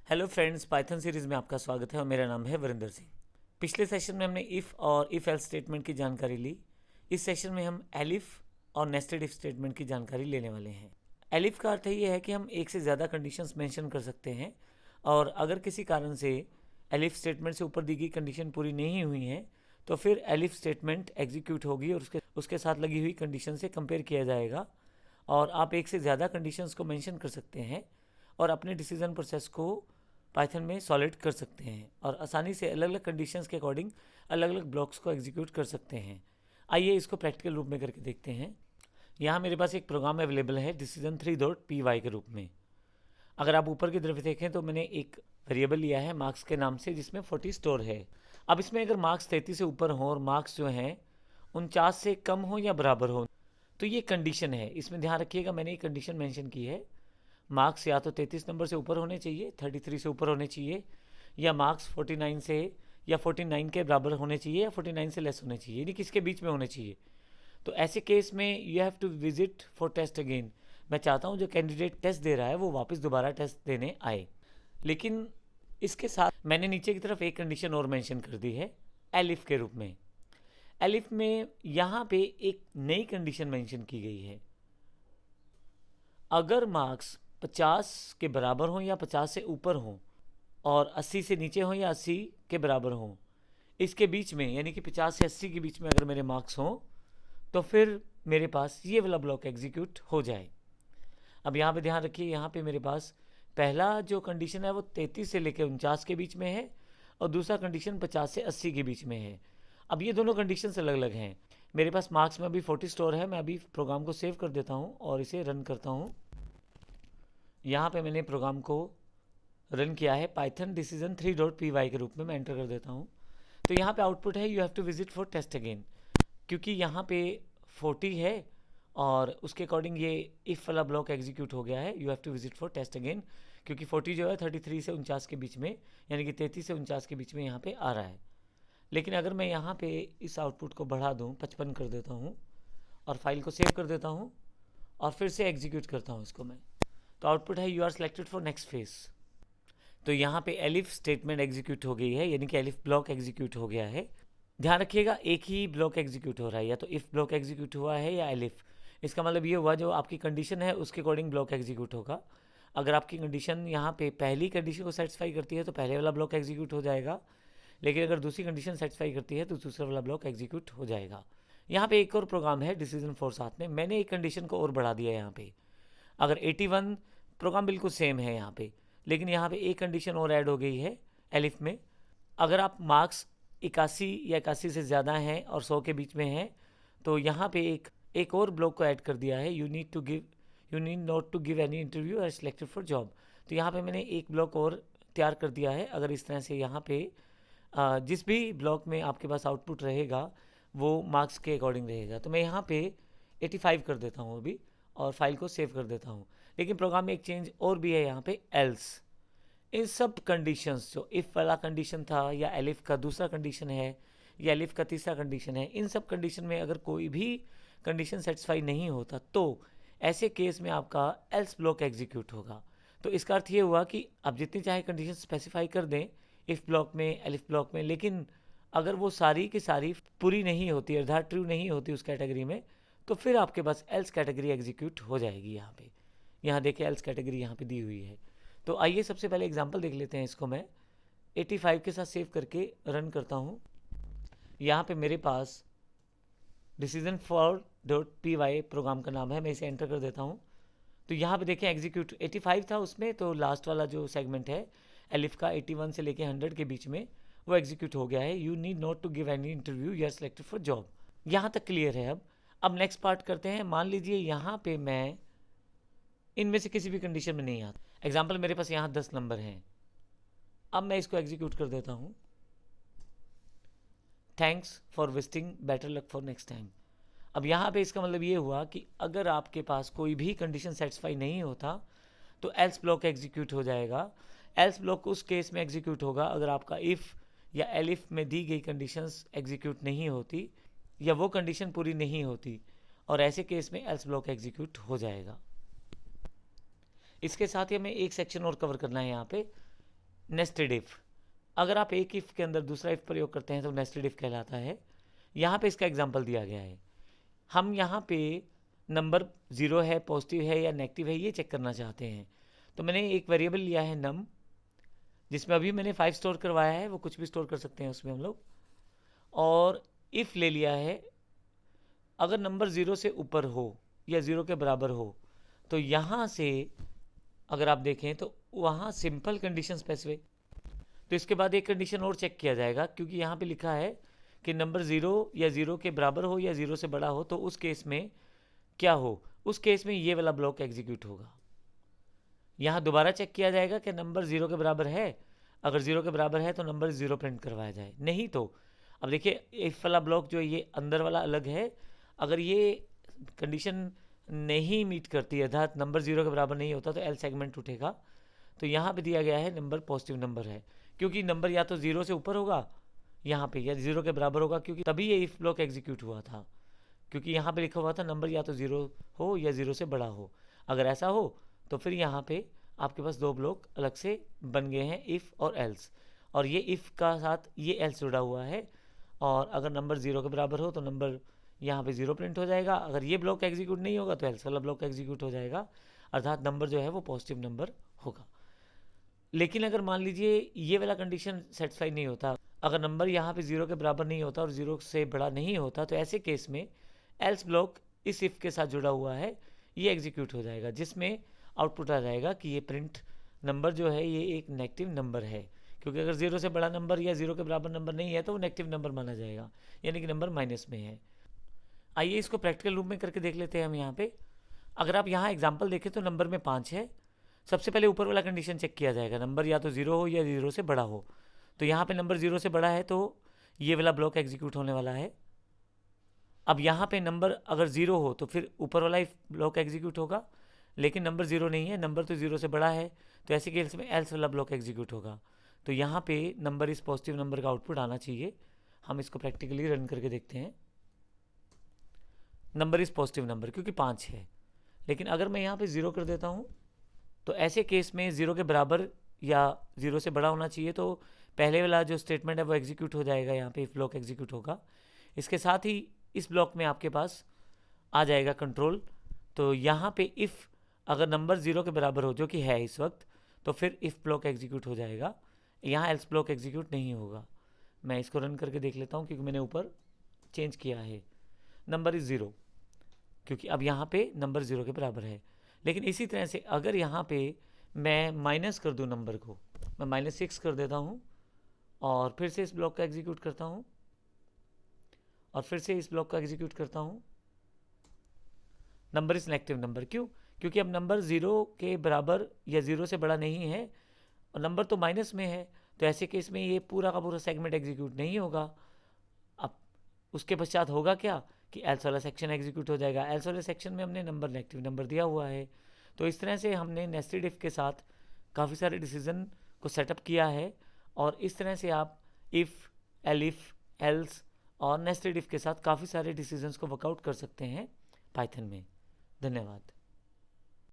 Hello friends, Python series में आपका स्वागत है और मेरा नाम है वरिंदर सिंह। पिछले सेशन में हमने इफ़ और इफ़ एल्स स्टेटमेंट की जानकारी ली। इस सेशन में हम एलिफ और नेस्टेड इफ स्टेटमेंट की जानकारी लेने वाले हैं। एलिफ का अर्थ ये है कि हम एक से ज़्यादा कंडीशंस मेंशन कर सकते हैं और अगर किसी कारण से एलिफ स्टेटमेंट से ऊपर दी गई कंडीशन पूरी नहीं हुई है तो फिर एलिफ स्टेटमेंट एग्जीक्यूट होगी और उसके साथ लगी हुई कंडीशन से कंपेयर किया जाएगा और आप एक से ज़्यादा कंडीशंस को मेंशन कर सकते हैं और अपने डिसीजन प्रोसेस को पाइथन में सॉलिड कर सकते हैं और आसानी से अलग अलग कंडीशंस के अकॉर्डिंग अलग अलग ब्लॉक्स को एग्जीक्यूट कर सकते हैं। आइए इसको प्रैक्टिकल रूप में करके देखते हैं। यहाँ मेरे पास एक प्रोग्राम अवेलेबल है decision3.py के रूप में। अगर आप ऊपर की तरफ देखें तो मैंने एक वेरिएबल लिया है मार्क्स के नाम से जिसमें 40 स्टोर है। अब इसमें अगर मार्क्स 33 से ऊपर हो और मार्क्स जो हैं 49 से कम हो या बराबर हो तो ये कंडीशन है। इसमें ध्यान रखिएगा, मैंने एक कंडीशन मेंशन की है। मार्क्स या तो 33 नंबर से ऊपर होने चाहिए, 33 से ऊपर होने चाहिए, या मार्क्स 49 से या 49 के बराबर होने चाहिए या 49 से लेस होने चाहिए, यानी किसके बीच में होने चाहिए। तो ऐसे केस में you have to visit for test again. मैं चाहता हूँ जो कैंडिडेट टेस्ट दे रहा है वो वापस दोबारा टेस्ट देने आए। लेकिन इसके साथ मैंने नीचे की तरफ एक कंडीशन और मेंशन कर दी है एलिफ के रूप में। एलिफ में यहाँ पे एक नई कंडीशन मेंशन की गई है। अगर मार्क्स 50 के बराबर हों या 50 से ऊपर हों और 80 से नीचे हों या 80 के बराबर हों, इसके बीच में यानी कि 50 से 80 के बीच में अगर मेरे मार्क्स हों तो फिर मेरे पास ये वाला ब्लॉक एग्जीक्यूट हो जाए। अब यहाँ पे ध्यान रखिए, यहाँ पे मेरे पास पहला जो कंडीशन है वो 33 से लेकर 49 के बीच में है और दूसरा कंडीशन 50 से 80 के बीच में है। अब ये दोनों कंडीशन अलग अलग हैं। मेरे पास मार्क्स में अभी 40 स्टोर है। मैं अभी प्रोग्राम को सेव कर देता हूँ और इसे रन करता हूँ। यहाँ पे मैंने प्रोग्राम को रन किया है पाइथन decision3.py के रूप में। मैं एंटर कर देता हूँ तो यहाँ पे आउटपुट है you have to visit for test again. क्योंकि यहाँ पे 40 है और उसके अकॉर्डिंग ये इफ़ वाला ब्लॉक एग्जीक्यूट हो गया है, you have to visit for test again. क्योंकि 40 जो है 33 से 49 के बीच में यानी कि 33 से 49 के बीच में यहाँ पे आ रहा है। लेकिन अगर मैं यहाँ पे इस आउटपुट को बढ़ा दूँ, 55 कर देता हूँ और फाइल को सेव कर देता हूँ और फिर से एग्जीक्यूट करता हूँ इसको मैं, तो आउटपुट है you are selected for next phase. तो यहाँ पे एलिफ स्टेटमेंट एग्जीक्यूट हो गई है, यानी कि एलिफ ब्लॉक एग्जीक्यूट हो गया है। ध्यान रखिएगा, एक ही ब्लॉक एग्जीक्यूट हो रहा है, या तो इफ़ ब्लॉक एग्जीक्यूट हुआ है या एलिफ। इसका मतलब ये हुआ जो आपकी कंडीशन है उसके अकॉर्डिंग ब्लॉक एग्जीक्यूट होगा। अगर आपकी कंडीशन यहाँ पे पहली कंडीशन को सेटिस्फाई करती है तो पहले वाला ब्लॉक एग्जीक्यूट हो जाएगा, लेकिन अगर दूसरी कंडीशन सेटिस्फाई करती है तो दूसरा वाला ब्लॉक एग्जीक्यूट हो जाएगा। यहाँ पे एक और प्रोग्राम है decision4 साथ में। मैंने एक कंडीशन को और बढ़ा दिया यहाँ पे। अगर 81 प्रोग्राम बिल्कुल सेम है यहाँ पे, लेकिन यहाँ पे एक कंडीशन और ऐड हो गई है एलिफ में। अगर आप मार्क्स 81 या 81 से ज़्यादा हैं और 100 के बीच में हैं तो यहाँ पे एक और ब्लॉक को ऐड कर दिया है, you need not to give any interview और सिलेक्टेड फॉर जॉब। तो यहाँ पे मैंने एक ब्लॉक और तैयार कर दिया है। अगर इस तरह से यहाँ पे जिस भी ब्लॉक में आपके पास आउटपुट रहेगा वो मार्क्स के अकॉर्डिंग रहेगा। तो मैं यहाँ पे 85 कर देता हूँ अभी और फाइल को सेव कर देता हूँ। लेकिन प्रोग्राम में एक चेंज और भी है यहाँ पे, एल्स। इन सब कंडीशंस, जो इफ़ वाला कंडीशन था या एलिफ का दूसरा कंडीशन है या एलिफ का तीसरा कंडीशन है, इन सब कंडीशन में अगर कोई भी कंडीशन सेटिस्फाई नहीं होता तो ऐसे केस में आपका एल्स ब्लॉक एग्जीक्यूट होगा। तो इसका अर्थ ये हुआ कि आप जितनी चाहे कंडीशन स्पेसिफाई कर दें इफ़ ब्लॉक में, एलिफ ब्लॉक में, लेकिन अगर वो सारी की सारी पूरी नहीं होती, अर्थात ट्रू नहीं होती उस कैटेगरी में, तो फिर आपके पास एल्स कैटेगरी एग्जीक्यूट हो जाएगी। यहाँ पे यहाँ देखिए एल्स कैटेगरी यहाँ पे दी हुई है। तो आइए सबसे पहले एग्जांपल देख लेते हैं। इसको मैं 85 के साथ सेव करके रन करता हूँ। यहाँ पे मेरे पास decision4.py प्रोग्राम का नाम है। मैं इसे एंटर कर देता हूँ तो यहाँ पे देखें एग्जीक्यूट 85 था उसमें, तो लास्ट वाला जो सेगमेंट है एलिफ का 81 से लेके 100 के बीच में वो एग्जीक्यूट हो गया है। You need not to give any interview, you are selected for job. यहाँ तक क्लियर है। अब नेक्स्ट पार्ट करते हैं। मान लीजिए यहाँ पे मैं इनमें से किसी भी कंडीशन में नहीं आता। एग्जाम्पल मेरे पास यहाँ 10 नंबर हैं। अब मैं इसको एग्जीक्यूट कर देता हूँ, thanks for visiting, better luck for next time. अब यहाँ पे इसका मतलब ये हुआ कि अगर आपके पास कोई भी कंडीशन सेटिस्फाई नहीं होता तो एल्स ब्लॉक एग्जीक्यूट हो जाएगा। एल्स ब्लॉक उस केस में एग्जीक्यूट होगा अगर आपका इफ़ या एलिफ में दी गई कंडीशंस एग्जीक्यूट नहीं होती या वो कंडीशन पूरी नहीं होती, और ऐसे केस में एल्स ब्लॉक एग्जीक्यूट हो जाएगा। इसके साथ ही हमें एक सेक्शन और कवर करना है यहाँ पे। Nested if. अगर आप एक इफ के अंदर दूसरा इफ प्रयोग करते हैं तो नेस्टेड इफ कहलाता है। यहाँ पे इसका एग्जाम्पल दिया गया है। हम यहाँ पे नंबर 0 है, पॉजिटिव है या नेगेटिव है, ये चेक करना चाहते हैं। तो मैंने एक वेरिएबल लिया है नम, जिसमें अभी मैंने 5 स्टोर करवाया है, वो कुछ भी स्टोर कर सकते हैं उसमें हम लोग। और इफ ले लिया है, अगर नंबर 0 से ऊपर हो या 0 के बराबर हो, तो यहाँ से अगर आप देखें तो वहाँ सिंपल कंडीशन स्पेसिफाई। तो इसके बाद एक कंडीशन और चेक किया जाएगा, क्योंकि यहाँ पे लिखा है कि नंबर 0 या 0 के बराबर हो या 0 से बड़ा हो, तो उस केस में क्या हो, उस केस में ये वाला ब्लॉक एग्जीक्यूट होगा। यहाँ दोबारा चेक किया जाएगा कि नंबर 0 के बराबर है। अगर 0 के बराबर है तो नंबर 0 प्रिंट करवाया जाए, नहीं तो अब देखिए इफ वाला ब्लॉक जो ये अंदर वाला अलग है। अगर ये कंडीशन नहीं मीट करती है, अर्थात नंबर 0 के बराबर नहीं होता, तो एल सेगमेंट उठेगा। तो यहाँ पे दिया गया है नंबर पॉजिटिव नंबर है, क्योंकि नंबर या तो 0 से ऊपर होगा यहाँ पे, या 0 के बराबर होगा, क्योंकि तभी ये इफ ब्लॉक एग्जीक्यूट हुआ था, क्योंकि यहाँ पे लिखा हुआ था नंबर या तो 0 हो या 0 से बड़ा हो। अगर ऐसा हो तो फिर यहाँ पे आपके पास दो ब्लॉक अलग से बन गए हैं, इफ़ और एल्स। और ये इफ़ का साथ ये एल्स जुड़ा हुआ है। और अगर नंबर 0 के बराबर हो तो नंबर यहाँ पे 0 प्रिंट हो जाएगा। अगर ये ब्लॉक एग्जीक्यूट नहीं होगा तो एल्स वाला ब्लॉक एग्जीक्यूट हो जाएगा, अर्थात नंबर जो है वो पॉजिटिव नंबर होगा। लेकिन अगर मान लीजिए ये वाला कंडीशन सेटिस्फाई नहीं होता, अगर नंबर यहाँ पे 0 के बराबर नहीं होता और 0 से बड़ा नहीं होता, तो ऐसे केस में एल्स ब्लॉक इस इफ़ के साथ जुड़ा हुआ है, ये एग्जीक्यूट हो जाएगा, जिसमें आउटपुट आ जाएगा कि ये प्रिंट नंबर जो है ये एक नेगेटिव नंबर है, क्योंकि अगर 0 से बड़ा नंबर या 0 के बराबर नंबर नहीं है तो वो नेगेटिव नंबर माना जाएगा, यानी कि नंबर माइनस में है। आइए इसको प्रैक्टिकल रूप में करके देख लेते हैं हम यहाँ पे। अगर आप यहाँ एग्जाम्पल देखें तो नंबर में 5 है। सबसे पहले ऊपर वाला कंडीशन चेक किया जाएगा, नंबर या तो 0 हो या 0 से बड़ा हो। तो यहाँ पे नंबर 0 से बड़ा है तो ये वाला ब्लॉक एग्जीक्यूट होने वाला है। अब यहाँ पे नंबर अगर 0 हो तो फिर ऊपर वाला ब्लॉक एग्जीक्यूट होगा, लेकिन नंबर 0 नहीं है, नंबर तो 0 से बड़ा है, तो ऐसे केस में एल्स वाला ब्लॉक एग्जीक्यूट होगा। तो यहाँ पे नंबर इस पॉजिटिव नंबर का आउटपुट आना चाहिए। हम इसको प्रैक्टिकली रन करके देखते हैं। नंबर इस पॉजिटिव नंबर, क्योंकि 5 है। लेकिन अगर मैं यहाँ पे 0 कर देता हूँ तो ऐसे केस में 0 के बराबर या 0 से बड़ा होना चाहिए, तो पहले वाला जो स्टेटमेंट है वो एग्जीक्यूट हो जाएगा, यहाँ पे इफ ब्लॉक एग्जीक्यूट होगा। इसके साथ ही इस ब्लॉक में आपके पास आ जाएगा कंट्रोल। तो यहाँ पे इफ़ अगर नंबर 0 के बराबर हो, जो कि है इस वक्त, तो फिर इफ़ ब्लॉक एग्जीक्यूट हो जाएगा, यहाँ एल्स ब्लॉक एग्जीक्यूट नहीं होगा। मैं इसको रन करके देख लेता हूँ, क्योंकि मैंने ऊपर चेंज किया है नंबर इज़ 0, क्योंकि अब यहाँ पे नंबर 0 के बराबर है। लेकिन इसी तरह से अगर यहाँ पे मैं माइनस कर दूँ नंबर को, मैं -6 कर देता हूँ और फिर से इस ब्लॉक का एग्जीक्यूट करता हूँ और फिर से इस ब्लॉक का एग्जीक्यूट करता हूँ, नंबर इज नेगेटिव नंबर। क्यों? क्योंकि अब नंबर 0 के बराबर या 0 से बड़ा नहीं है और नंबर तो माइनस में है, तो ऐसे केस में ये पूरा का पूरा सेगमेंट एग्जीक्यूट नहीं होगा। अब उसके पश्चात होगा क्या कि एल्स वाला सेक्शन एग्जीक्यूट हो जाएगा। एल्स वाले सेक्शन में हमने नंबर नेगेटिव नंबर दिया हुआ है। तो इस तरह से हमने नेस्टेड इफ के साथ काफ़ी सारे डिसीजन को सेटअप किया है, और इस तरह से आप इफ़, एलिफ, एल्स और नेस्टेड इफ के साथ काफ़ी सारे डिसीजंस को वर्कआउट कर सकते हैं पाइथन में। धन्यवाद।